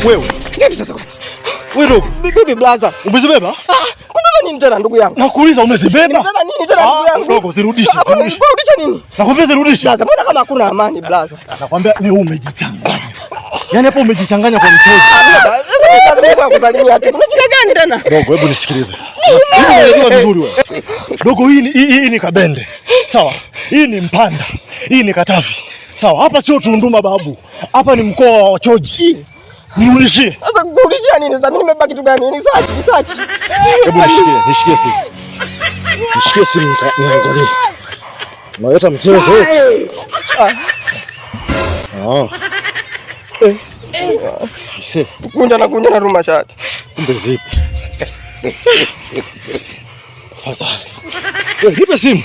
Wewe. Vipi sasa? Wewe bibi blaza. Umezibeba? Kubeba nini tena ndugu yangu? Nakuuliza umezibeba? Umebeba nini tena ndugu yangu? Ndogo zirudishe. Kurudisha nini? Nakwambia zirudishe. Blaza, mbona kama hakuna amani blaza? Nakwambia ni umejichanganya. Yaani hapo umejichanganya kwa mtoto. Sasa mimi kusalimia tu. Kuna shida gani tena? Dogo, hebu nisikilize. Unajua vizuri wewe. Dogo, hii ni Kabende. Sawa? Hii ni Mpanda. Hii ni Katavi. Sawa? Hapa sio Tunduma babu. Hapa ni mkoa wa Choji. Nirudishie. Sasa kurudishia nini? Sasa mimi nimebaki kitu gani? Ni search. Hebu nishikie simu. Nishikie simu niangalie. Unaleta mchezo. Ise. Kunja na ruma shati. Kumbe zipo. Fadhali. Wewe nipe simu.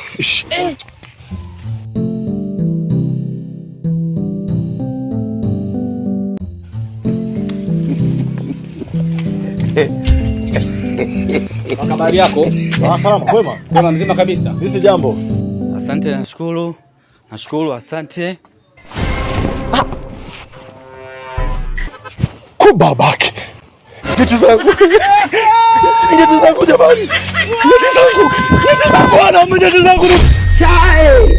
Habari yako? Salama, kwema? Kwema, mzima kabisa. Hisi jambo. Asante, nashukuru, asante. Kubabaki. Kitu zangu jamani. Kitu zangu. Wana mjeti zangu. Chai.